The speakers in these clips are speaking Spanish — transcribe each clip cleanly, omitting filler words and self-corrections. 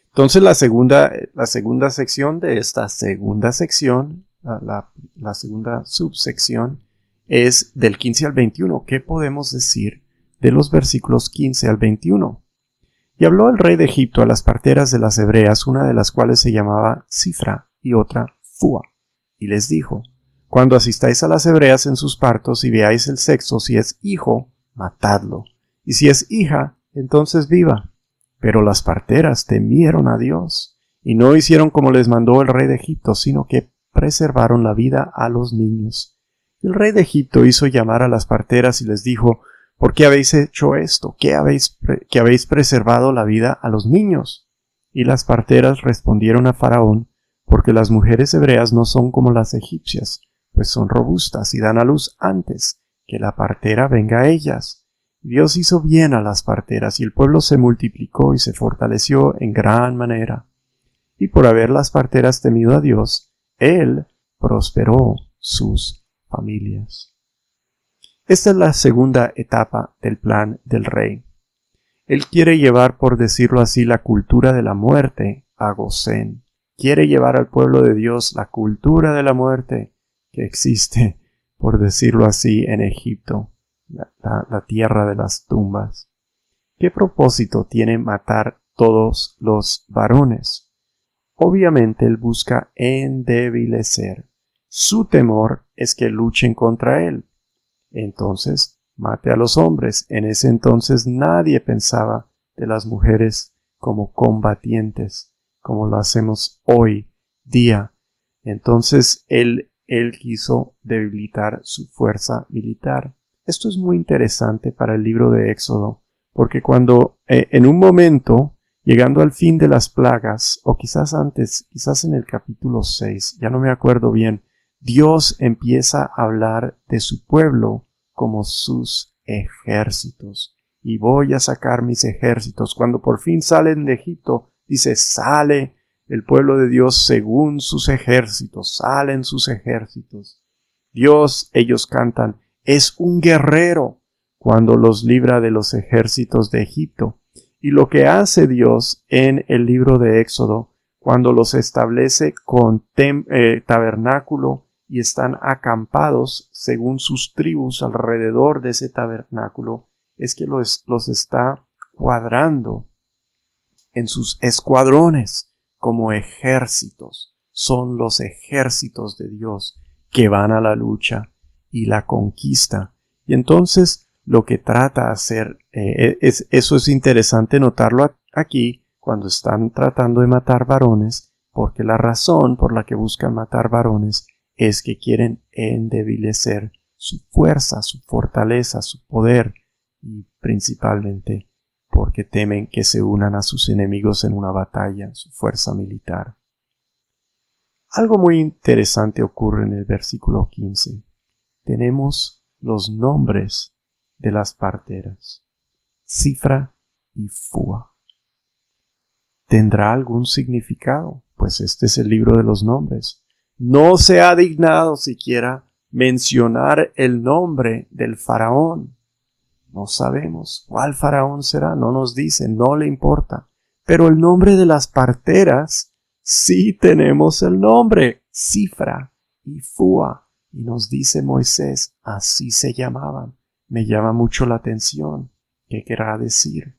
Entonces la segunda sección de esta segunda sección, la segunda subsección, es del 15 al 21. ¿Qué podemos decir de los versículos 15 al 21? Y habló el rey de Egipto a las parteras de las hebreas, una de las cuales se llamaba Cifra y otra Fua, y les dijo: cuando asistáis a las hebreas en sus partos y veáis el sexo, si es hijo, matadlo, y si es hija, entonces viva. Pero las parteras temieron a Dios, y no hicieron como les mandó el rey de Egipto, sino que preservaron la vida a los niños. El rey de Egipto hizo llamar a las parteras y les dijo: ¿por qué habéis hecho esto? ¿Que habéis preservado la vida a los niños? Y las parteras respondieron a Faraón: porque las mujeres hebreas no son como las egipcias, pues son robustas y dan a luz antes que la partera venga a ellas. Dios hizo bien a las parteras, y el pueblo se multiplicó y se fortaleció en gran manera. Y por haber las parteras temido a Dios, Él prosperó sus familias. Esta es la segunda etapa del plan del rey. Él quiere llevar, por decirlo así, la cultura de la muerte a Gosén. Quiere llevar al pueblo de Dios la cultura de la muerte que existe, por decirlo así, en Egipto, la tierra de las tumbas. ¿Qué propósito tiene matar todos los varones? Obviamente él busca endebilecer. Su temor es que luchen contra él. Entonces, mate a los hombres. En ese entonces nadie pensaba de las mujeres como combatientes, como lo hacemos hoy día. Entonces, él quiso debilitar su fuerza militar. Esto es muy interesante para el libro de Éxodo, porque cuando en un momento, llegando al fin de las plagas, o quizás antes, quizás en el capítulo 6, ya no me acuerdo bien, Dios empieza a hablar de su pueblo como sus ejércitos. Y voy a sacar mis ejércitos. Cuando por fin salen de Egipto, dice: sale el pueblo de Dios según sus ejércitos, salen sus ejércitos. Dios, ellos cantan, es un guerrero cuando los libra de los ejércitos de Egipto. Y lo que hace Dios en el libro de Éxodo, cuando los establece con tabernáculo, y están acampados según sus tribus alrededor de ese tabernáculo, es que los está cuadrando en sus escuadrones como ejércitos. Son los ejércitos de Dios que van a la lucha y la conquista. Y entonces lo que trata de hacer, eso es interesante notarlo aquí cuando están tratando de matar varones, porque la razón por la que buscan matar varones es que quieren endebilecer su fuerza, su fortaleza, su poder, y principalmente porque temen que se unan a sus enemigos en una batalla, su fuerza militar. Algo muy interesante ocurre en el versículo 15. Tenemos los nombres de las parteras, Cifra y Fua. ¿Tendrá algún significado? Pues este es el libro de los nombres. No se ha dignado siquiera mencionar el nombre del faraón. No sabemos cuál faraón será, no nos dice, no le importa. Pero el nombre de las parteras, sí tenemos el nombre, Cifra y Fua. Y nos dice Moisés, así se llamaban. Me llama mucho la atención. ¿Qué querrá decir?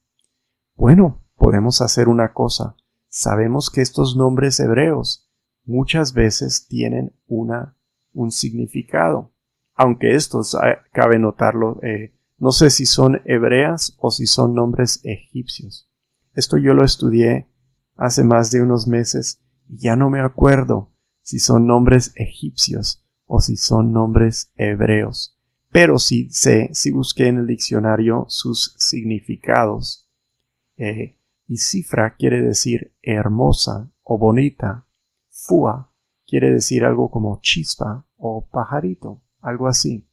Bueno, podemos hacer una cosa. Sabemos que estos nombres hebreos muchas veces tienen un significado, aunque estos, cabe notarlo, no sé si son hebreas o si son nombres egipcios. Esto yo lo estudié hace más de unos meses y ya no me acuerdo si son nombres egipcios o si son nombres hebreos. Pero sí sé, sí busqué en el diccionario sus significados. Y Cifra quiere decir hermosa o bonita. Fua quiere decir algo como chispa o pajarito, algo así.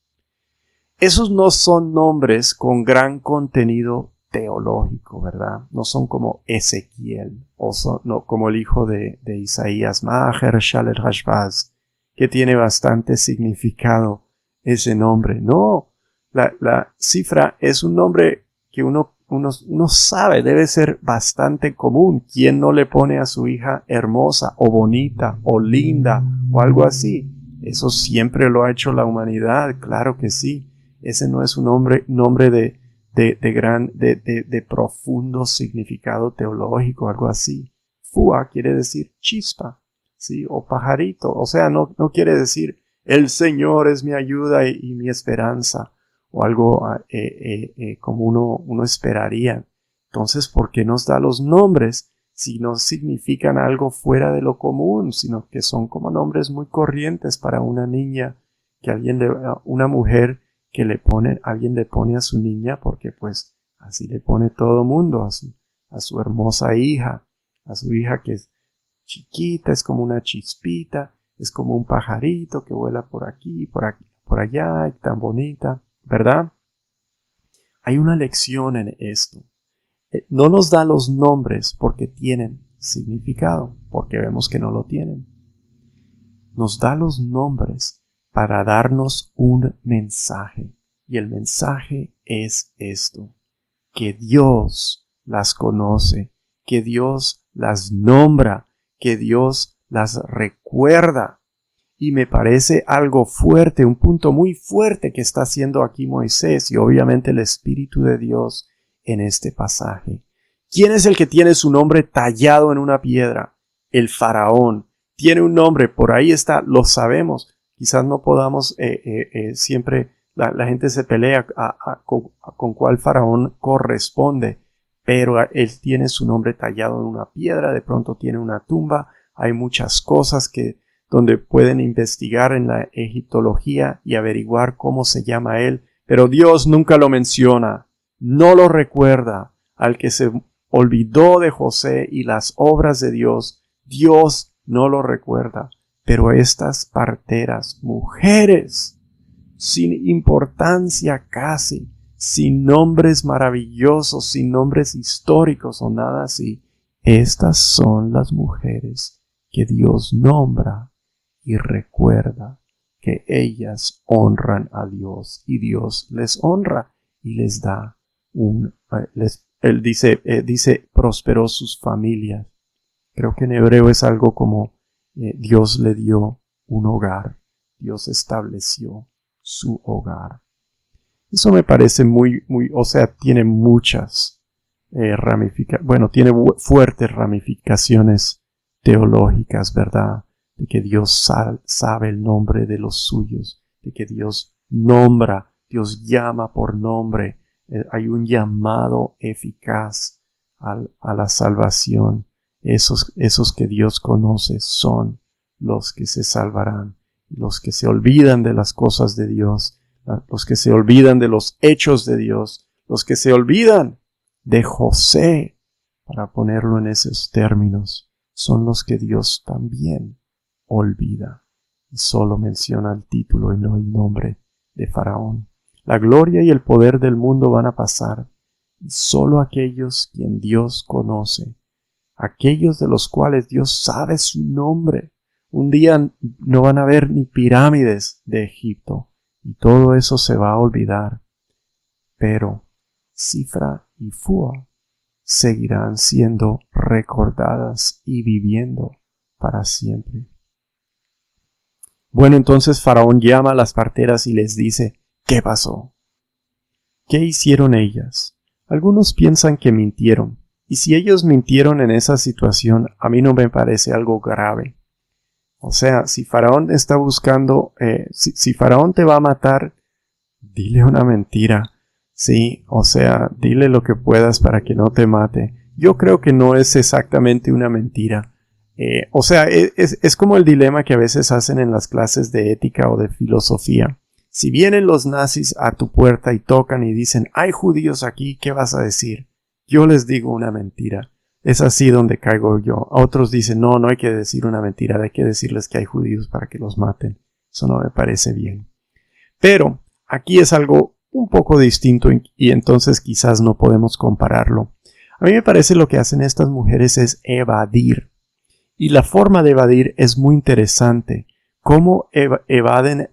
Esos no son nombres con gran contenido teológico, ¿verdad? No son como Ezequiel o no, como el hijo de Isaías, Maher Shaler Hashbaz, que tiene bastante significado ese nombre. No, la Cifra es un nombre que uno uno sabe, debe ser bastante común. ¿Quién no le pone a su hija hermosa o bonita o linda o algo así? Eso siempre lo ha hecho la humanidad, claro que sí. Ese no es un nombre de profundo significado teológico, algo así. Fua quiere decir chispa, ¿sí? O pajarito. O sea, no quiere decir el Señor es mi ayuda y mi esperanza, o algo como uno esperaría. Entonces, ¿por qué nos da los nombres si no significan algo fuera de lo común, sino que son como nombres muy corrientes para una niña, que una mujer que alguien le pone a su niña, porque pues así le pone todo mundo a su hermosa hija, a su hija que es chiquita, es como una chispita, es como un pajarito que vuela por aquí, por allá, y tan bonita, ¿verdad? Hay una lección en esto. No nos da los nombres porque tienen significado, porque vemos que no lo tienen. Nos da los nombres para darnos un mensaje. Y el mensaje es esto: que Dios las conoce, que Dios las nombra, que Dios las recuerda. Y me parece algo fuerte, un punto muy fuerte que está haciendo aquí Moisés y obviamente el Espíritu de Dios en este pasaje. ¿Quién es el que tiene su nombre tallado en una piedra? El faraón. Tiene un nombre, por ahí está, lo sabemos. Quizás no podamos, siempre la gente se pelea con cuál faraón corresponde, pero él tiene su nombre tallado en una piedra, de pronto tiene una tumba. Hay muchas cosas donde pueden investigar en la egiptología y averiguar cómo se llama él, pero Dios nunca lo menciona, no lo recuerda. Al que se olvidó de José y las obras de Dios, Dios no lo recuerda. Pero estas parteras, mujeres, sin importancia casi, sin nombres maravillosos, sin nombres históricos o nada así, estas son las mujeres que Dios nombra y recuerda, que ellas honran a Dios y Dios les honra y les da él dice prosperó sus familias. Creo que en hebreo es algo como Dios le dio un hogar, Dios estableció su hogar. Eso me parece o sea, tiene muchas ramificaciones, tiene fuertes ramificaciones teológicas, ¿verdad? De que Dios sabe el nombre de los suyos, de que Dios nombra, Dios llama por nombre. Hay un llamado eficaz a la salvación. Esos que Dios conoce son los que se salvarán. Los que se olvidan de las cosas de Dios, los que se olvidan de los hechos de Dios, los que se olvidan de José, para ponerlo en esos términos, son los que Dios también olvida. Y solo menciona el título y no el nombre de Faraón. La gloria y el poder del mundo van a pasar, y solo aquellos quien Dios conoce, aquellos de los cuales Dios sabe su nombre. Un día no van a haber ni pirámides de Egipto, y todo eso se va a olvidar. Pero Cifra y Fua seguirán siendo recordadas y viviendo para siempre. Bueno, entonces Faraón llama a las parteras y les dice: ¿qué pasó? ¿Qué hicieron ellas? Algunos piensan que mintieron, y si ellos mintieron en esa situación, a mí no me parece algo grave. O sea, si Faraón está buscando, si Faraón te va a matar, dile una mentira. Sí, o sea, dile lo que puedas para que no te mate. Yo creo que no es exactamente una mentira. O sea, es como el dilema que a veces hacen en las clases de ética o de filosofía. Si vienen los nazis a tu puerta y tocan y dicen: hay judíos aquí, ¿qué vas a decir? Yo les digo una mentira. Es así donde caigo yo. Otros dicen: no hay que decir una mentira, hay que decirles que hay judíos para que los maten. Eso no me parece bien. Pero aquí es algo un poco distinto y entonces quizás no podemos compararlo. A mí me parece lo que hacen estas mujeres es evadir. Y la forma de evadir es muy interesante. Cómo evaden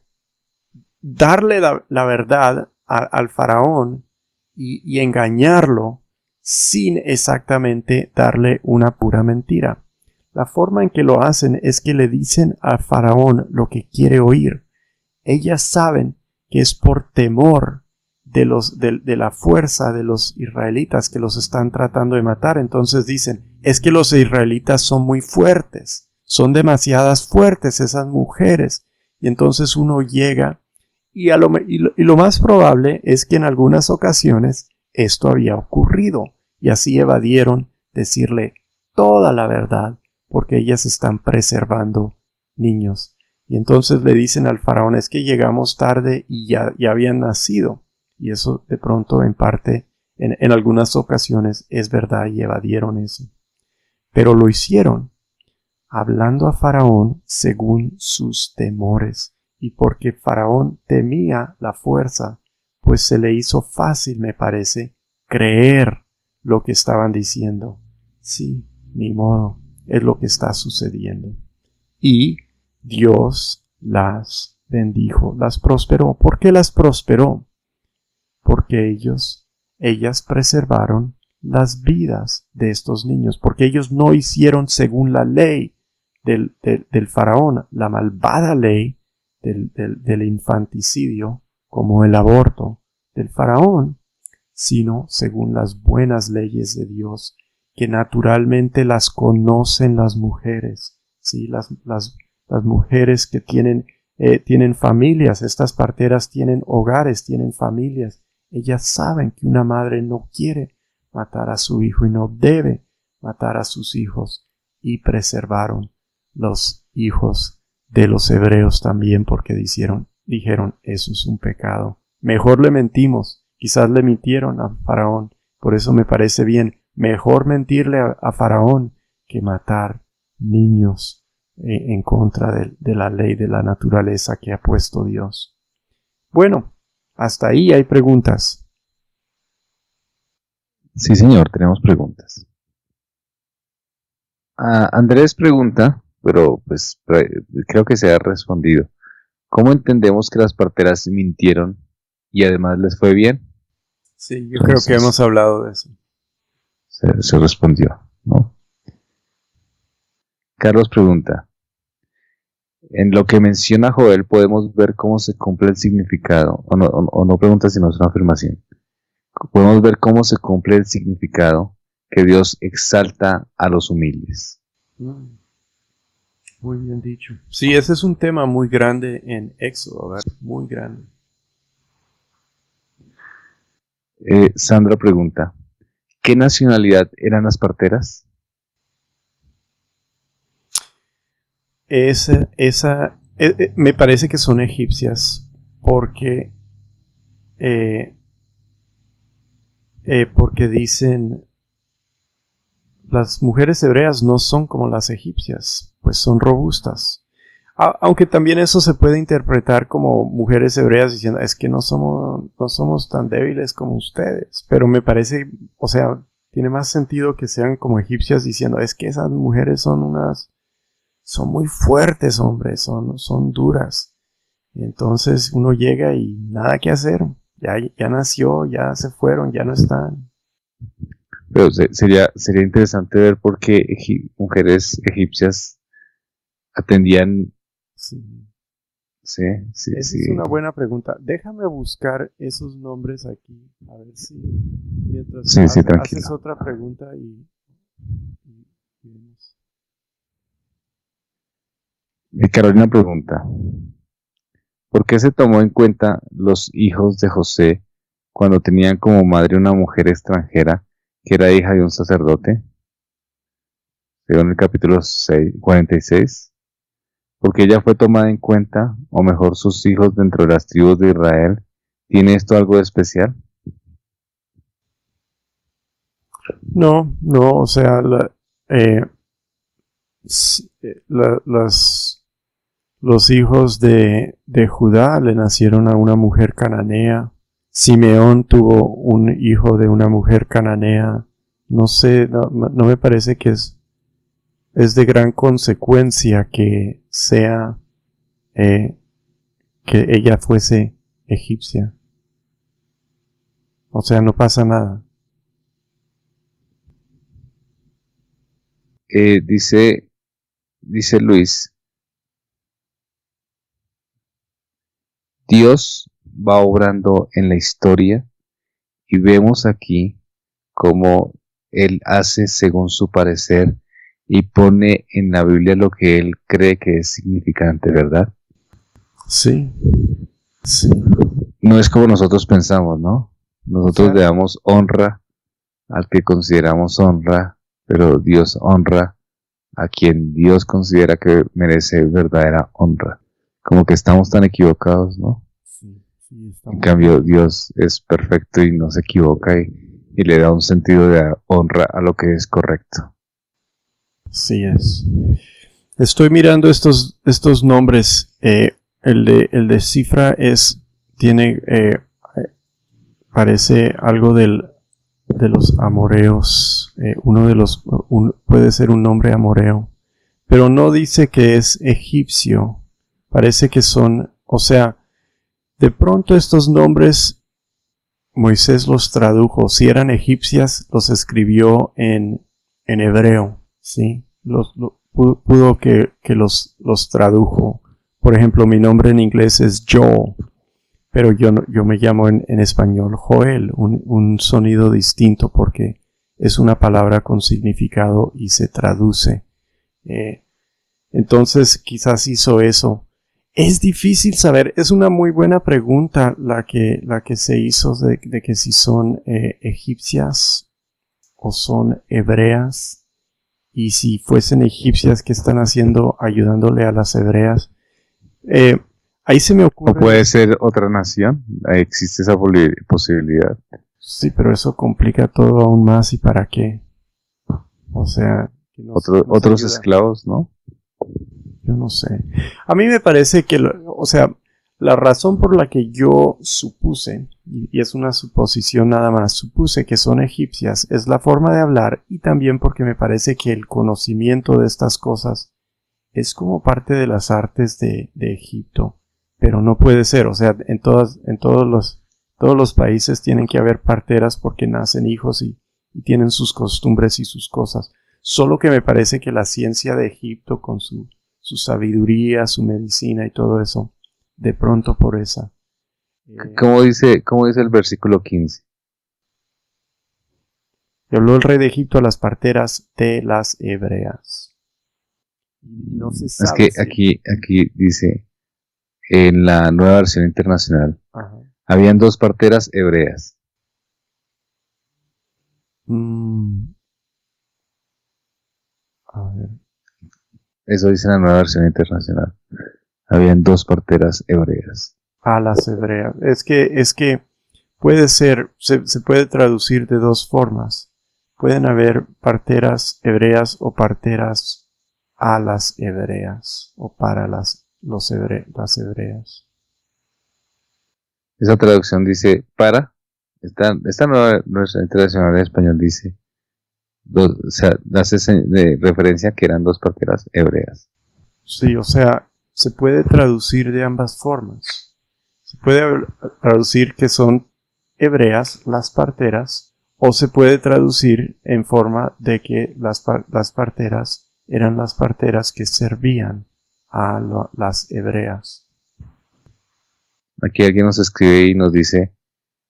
darle la verdad al faraón y engañarlo sin exactamente darle una pura mentira. La forma en que lo hacen es que le dicen a Faraón lo que quiere oír. Ellas saben que es por temor de la fuerza de los israelitas que los están tratando de matar. Entonces dicen, es que los israelitas son muy fuertes, son demasiadas fuertes esas mujeres. Y entonces uno llega y lo más probable es que en algunas ocasiones esto había ocurrido y así evadieron decirle toda la verdad porque ellas están preservando niños. Y entonces le dicen al faraón, es que llegamos tarde y ya habían nacido. Y eso de pronto en parte, en algunas ocasiones es verdad y evadieron eso. Pero lo hicieron hablando a Faraón según sus temores. Y porque Faraón temía la fuerza, pues se le hizo fácil, me parece, creer lo que estaban diciendo. Sí, ni modo, es lo que está sucediendo. Y Dios las bendijo, las prosperó. ¿Por qué las prosperó? Porque ellas preservaron las vidas de estos niños, porque ellos no hicieron según la ley del faraón, la malvada ley del infanticidio, como el aborto del faraón, sino según las buenas leyes de Dios, que naturalmente las conocen las mujeres, ¿sí? Las mujeres que tienen familias, estas parteras tienen hogares, tienen familias. Ellas saben que una madre no quiere matar a su hijo y no debe matar a sus hijos, y preservaron los hijos de los hebreos también porque dijeron, eso es un pecado. Mejor le mentimos, quizás le mintieron a Faraón, por eso me parece bien, mejor mentirle a Faraón que matar niños en contra de la ley de la naturaleza que ha puesto Dios. Bueno, hasta ahí hay preguntas. Sí, señor, tenemos preguntas. Andrés pregunta, pero pues creo que se ha respondido. ¿Cómo entendemos que las parteras mintieron y además les fue bien? Sí, yo creo que Entonces, hemos hablado de eso. se respondió, ¿no? Carlos pregunta, en lo que menciona Joel podemos ver cómo se cumple el significado, o no pregunta sino es una afirmación. Podemos ver cómo se cumple el significado que Dios exalta a los humildes. Muy bien dicho. Sí, ese es un tema muy grande en Éxodo, ¿verdad? Muy grande. Sandra pregunta, ¿qué nacionalidad eran las parteras? Me parece que son egipcias porque, eh, porque dicen, las mujeres hebreas no son como las egipcias, pues son robustas. Aunque también eso se puede interpretar como mujeres hebreas diciendo, es que no somos tan débiles como ustedes. Pero me parece, o sea, tiene más sentido que sean como egipcias diciendo, es que esas mujeres son muy fuertes, hombre, son duras. Y entonces uno llega y nada que hacer. Ya nació, ya se fueron, ya no están. Pero sería interesante ver por qué mujeres egipcias atendían, Sí. sí, sí, Esa sí, es una buena pregunta. Déjame buscar esos nombres aquí, a ver si mientras sí, sí, haces tranquilo. otra pregunta y vemos. Carolina pregunta, ¿por qué se tomó en cuenta los hijos de José cuando tenían como madre una mujer extranjera que era hija de un sacerdote? Según el capítulo 46. Porque ella fue tomada en cuenta, o mejor sus hijos dentro de las tribus de Israel. ¿Tiene esto algo de especial? No, no, o sea, eh, los hijos de Judá le nacieron a una mujer cananea. Simeón tuvo un hijo de una mujer cananea. No sé, no me parece que es de gran consecuencia que sea eh, que ella fuese egipcia. O sea, no pasa nada. dice Luis, Dios va obrando en la historia y vemos aquí cómo Él hace según su parecer y pone en la Biblia lo que Él cree que es significante, ¿verdad? Sí, sí. No es como nosotros pensamos, ¿no? Nosotros le damos honra al que consideramos honra, pero Dios honra a quien Dios considera que merece verdadera honra. Como que estamos tan equivocados, ¿no? Sí, En cambio, Dios es perfecto y no se equivoca y le da un sentido de honra a lo que es correcto. Sí es. Estoy mirando estos nombres. El de Cifra parece algo de los amoreos. Puede ser un nombre amoreo. Pero no dice que es egipcio. Parece que son, o sea, de pronto estos nombres Moisés los tradujo. Si eran egipcias, los escribió en hebreo, ¿sí? Pudo que los tradujo. Por ejemplo, mi nombre en inglés es Joel, pero yo me llamo en español Joel, un sonido distinto porque es una palabra con significado y se traduce. Entonces quizás hizo eso. Es difícil saber, es una muy buena pregunta la que se hizo de que si son egipcias o son hebreas, y si fuesen egipcias, ¿qué están haciendo ayudándole a las hebreas? Ahí se me ocurre... ¿O puede ser otra nación? Existe esa posibilidad. Sí, pero eso complica todo aún más, ¿y para qué? O sea... Otros esclavos, ¿no? Yo no sé. A mí me parece que, la razón por la que yo supuse, y es una suposición nada más, supuse que son egipcias, es la forma de hablar y también porque me parece que el conocimiento de estas cosas es como parte de las artes de Egipto, pero no puede ser, o sea, en todos los países tienen que haber parteras porque nacen hijos y tienen sus costumbres y sus cosas. Solo que me parece que la ciencia de Egipto con su sabiduría, su medicina y todo eso, de pronto por esa. ¿Cómo dice el versículo 15? Y habló el rey de Egipto a las parteras de las hebreas. No se sabe. Es que aquí dice, en la nueva versión internacional, Ajá. habían 2 parteras hebreas. A ver. Eso dice la nueva versión internacional. Habían 2 parteras hebreas. A las hebreas. Es que puede ser, se puede traducir de 2 formas. Pueden haber parteras hebreas o parteras a las hebreas o para las hebreas. Esa traducción dice para. Esta nueva versión internacional en español dice, o sea, hace de referencia que eran 2 parteras hebreas. Sí, o sea, se puede traducir de ambas formas. Se puede traducir que son hebreas las parteras, o se puede traducir en forma de que las parteras eran las parteras que servían a las hebreas. Aquí alguien nos escribe y nos dice,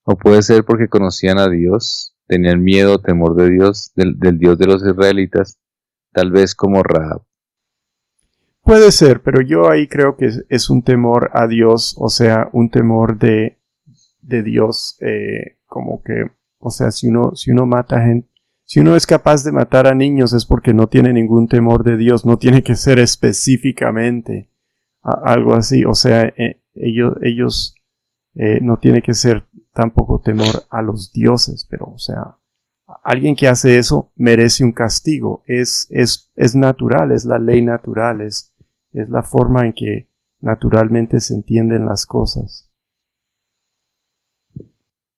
o puede ser porque conocían a Dios, tenían miedo o temor de Dios, del Dios de los israelitas, tal vez como Rahab. Puede ser, pero yo ahí creo que es un temor a Dios, o sea, un temor de Dios, como que, o sea, si uno mata gente, si uno es capaz de matar a niños es porque no tiene ningún temor de Dios, no tiene que ser específicamente algo así, o sea, ellos no tiene que ser tampoco temor a los dioses, pero, o sea, alguien que hace eso merece un castigo, es natural, es la ley natural, es la forma en que naturalmente se entienden las cosas.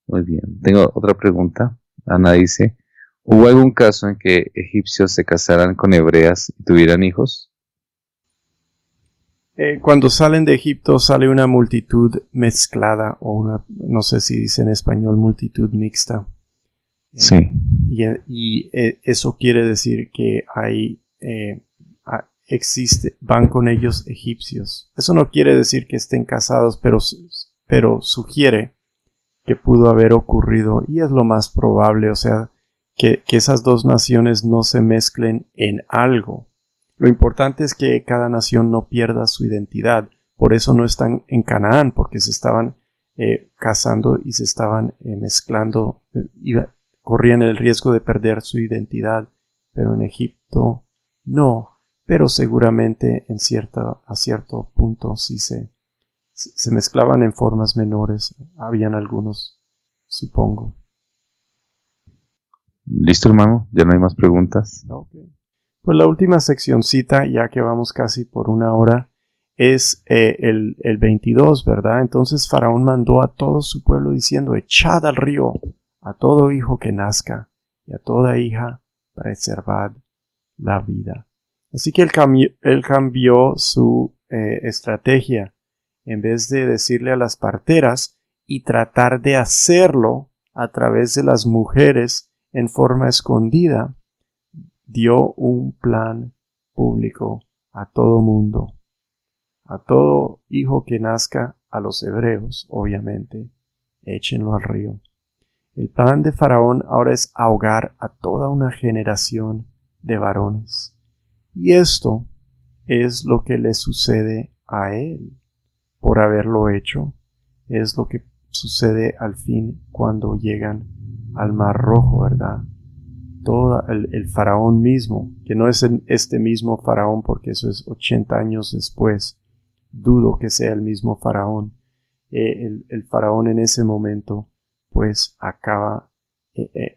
Muy bien. Tengo otra pregunta. Ana dice, ¿hubo algún caso en que egipcios se casaran con hebreas y tuvieran hijos? Cuando salen de Egipto sale una multitud mezclada o no sé si dice en español multitud mixta. Sí. Y eso quiere decir que hay van con ellos egipcios. Eso no quiere decir que estén casados, pero sugiere que pudo haber ocurrido, y es lo más probable, o sea, que esas dos naciones no se mezclen en algo. Lo importante es que cada nación no pierda su identidad. Por eso no están en Canaán, porque se estaban casando y se estaban mezclando, corrían el riesgo de perder su identidad. Pero en Egipto no, pero seguramente a cierto punto sí se mezclaban en formas menores. Habían algunos, supongo. ¿Listo, hermano? ¿Ya no hay más preguntas? Okay. Pues la última seccioncita, ya que vamos casi por una hora, es el 22, ¿verdad? Entonces Faraón mandó a todo su pueblo diciendo: echad al río a todo hijo que nazca y a toda hija, preservad la vida. Así que él cambió su estrategia. En vez de decirle a las parteras y tratar de hacerlo a través de las mujeres en forma escondida, dio un plan público a todo mundo, a todo hijo que nazca, a los hebreos, obviamente, échenlo al río. El plan de Faraón ahora es ahogar a toda una generación de varones. Y esto es lo que le sucede a él por haberlo hecho. Es lo que sucede al fin cuando llegan al Mar Rojo, ¿verdad? Todo el faraón mismo, que no es este mismo faraón porque eso es 80 años después, dudo que sea el mismo faraón. El faraón en ese momento pues acaba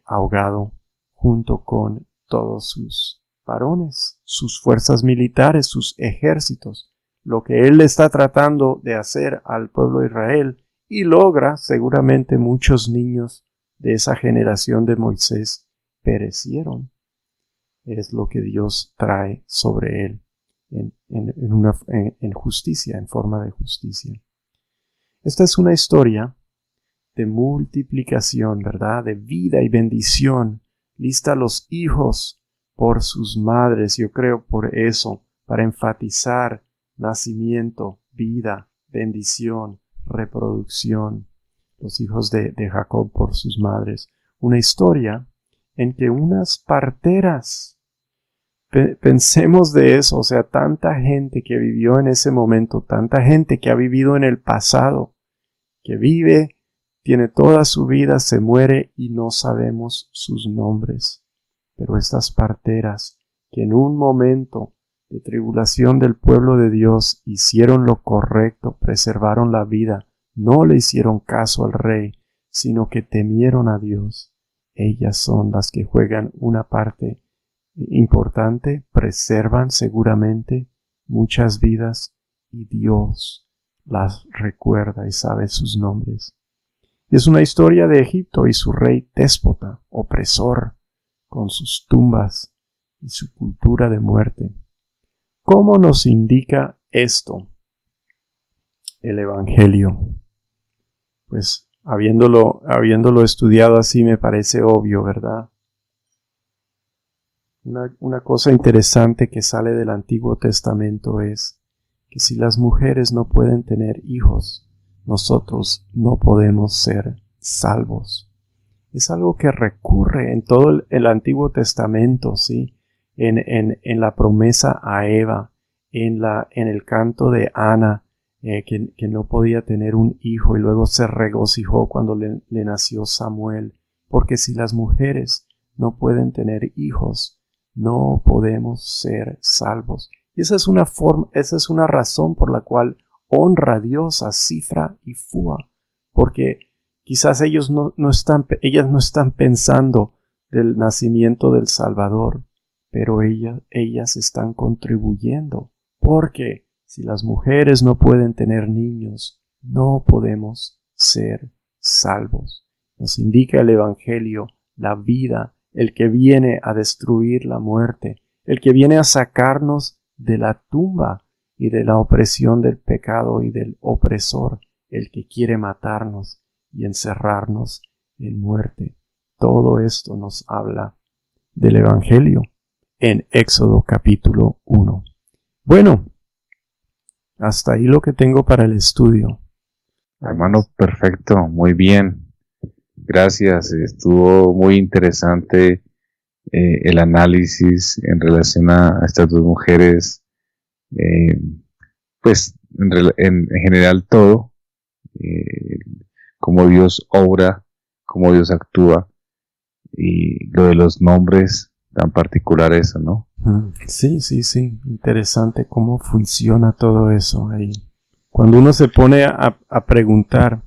ahogado junto con todos sus varones, sus fuerzas militares, sus ejércitos. Lo que él está tratando de hacer al pueblo de Israel, y logra, seguramente muchos niños de esa generación de Moisés perecieron. Es lo que Dios trae sobre él en justicia, en forma de justicia. Esta es una historia de multiplicación, ¿verdad? De vida y bendición. Lista a los hijos por sus madres, yo creo por eso, para enfatizar nacimiento, vida, bendición, reproducción. Los hijos de Jacob por sus madres. Una historia en que unas parteras, pensemos de eso, o sea, tanta gente que vivió en ese momento, tanta gente que ha vivido en el pasado, que vive, tiene toda su vida, se muere y no sabemos sus nombres. Pero estas parteras que en un momento de tribulación del pueblo de Dios hicieron lo correcto, preservaron la vida, no le hicieron caso al rey, sino que temieron a Dios. Ellas son las que juegan una parte importante, preservan seguramente muchas vidas y Dios las recuerda y sabe sus nombres. Y es una historia de Egipto y su rey déspota, opresor, con sus tumbas y su cultura de muerte. ¿Cómo nos indica esto el Evangelio? Pues habiéndolo estudiado así me parece obvio, ¿verdad? Una cosa interesante que sale del Antiguo Testamento es que si las mujeres no pueden tener hijos, nosotros no podemos ser salvos. Es algo que recurre en todo el Antiguo Testamento, ¿sí? En la promesa a Eva, en el canto de Ana, que no podía tener un hijo y luego se regocijó cuando le nació Samuel. Porque si las mujeres no pueden tener hijos, no podemos ser salvos. Y esa es una razón por la cual honra a Dios a Sifra y Fua, porque quizás ellas no están pensando del nacimiento del Salvador, pero ellas están contribuyendo, porque si las mujeres no pueden tener niños, no podemos ser salvos. Nos indica el Evangelio la vida, el que viene a destruir la muerte, el que viene a sacarnos de la tumba y de la opresión del pecado y del opresor, el que quiere matarnos y encerrarnos en muerte. Todo esto nos habla del Evangelio. en Éxodo capítulo 1. Bueno, hasta ahí lo que tengo para el estudio. Hermano, perfecto, muy bien. Gracias, estuvo muy interesante el análisis en relación a estas dos mujeres. Pues en general todo, eh, cómo Dios obra, cómo Dios actúa y lo de los nombres tan particulares, ¿no? Sí, interesante cómo funciona todo eso ahí. Cuando uno se pone a preguntar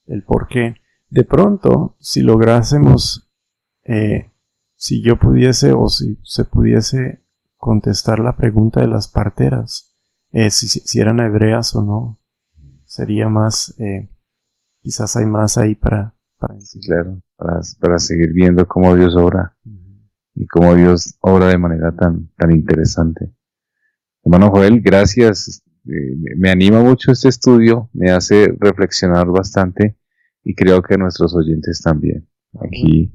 el por qué, de pronto, si lográsemos, si yo pudiese o si se pudiese contestar la pregunta de las parteras, si eran hebreas o no, sería más, quizás hay más ahí para Sí, claro, para seguir viendo cómo Dios obra y cómo Dios obra de manera tan interesante. Hermano Joel, gracias. Me anima mucho este estudio, me hace reflexionar bastante y creo que nuestros oyentes también. Aquí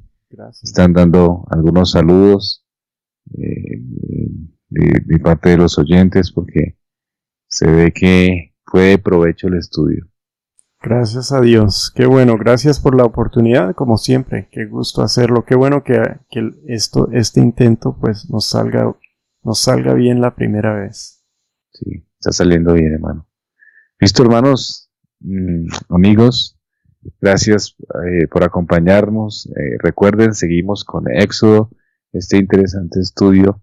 están dando algunos saludos de parte de los oyentes porque se ve que fue de provecho el estudio. Gracias a Dios. Qué bueno, gracias por la oportunidad, como siempre. Qué gusto hacerlo. Qué bueno que este intento pues nos salga bien la primera vez. Sí, está saliendo bien, hermano. Listo, hermanos, amigos, gracias por acompañarnos. Recuerden, seguimos con Éxodo, este interesante estudio